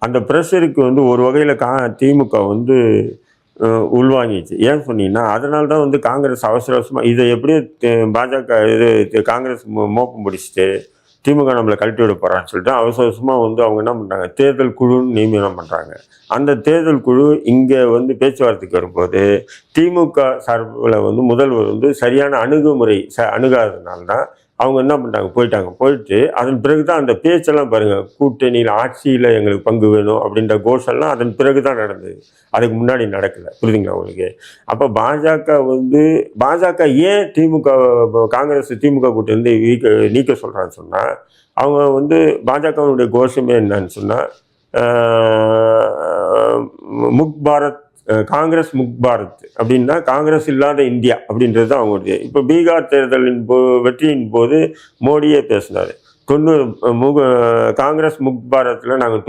அந்த ப்ரெஷருக்கு வந்து ஒரு வகையில் திமுக வந்து உள்வாங்கிச்சு. ஏன் சொன்னீங்கன்னா, அதனால தான் வந்து காங்கிரஸ் அவசர அவசரமா இதை எப்படியோ பாஜக காங்கிரஸ் மோப்பம் பிடிச்சிட்டு திமுக நம்மளை கழட்டி விட போறான்னு சொல்லிட்டு அவசர அவசரமா வந்து அவங்க என்ன பண்றாங்க, தேர்தல் குழுன்னு நியமனம் பண்றாங்க. அந்த தேர்தல் குழு இங்க வந்து பேச்சுவார்த்தைக்கு வரும்போது திமுக சார்பில் வந்து முதல்வர் வந்து சரியான அணுகுமுறை அணுகாததுனால தான் அவங்க என்ன பண்ணிட்டாங்க, போயிட்டு அதன் பிறகுதான் அந்த பேச்செல்லாம் பாருங்க, கூட்டணியில் ஆட்சியில் எங்களுக்கு பங்கு வேணும் அப்படின்ற கோஷம்லாம் அதன் பிறகுதான் நடந்தது. அதுக்கு முன்னாடி நடக்கல. புரியுதுங்களா உங்களுக்கு? அப்போ பாஜக ஏன் காங்கிரஸ் திமுக கூட்டணி வந்து நீக்க சொல்றான்னு சொன்னா, அவங்க வந்து பாஜகவுடைய கோஷமே என்னன்னு சொன்னா, முக் பாரத், காங்கிரஸ் முக் பாரத் அப்படின்னா காங்கிரஸ் இல்லாத இந்தியா அப்படின்றது தான் அவங்களுடைய. இப்போ பீகார் தேர்தலின் வெற்றியின் போது மோடியே பேசினாரு, காங்கிரஸ் முக் பாரத்ல நாங்கள்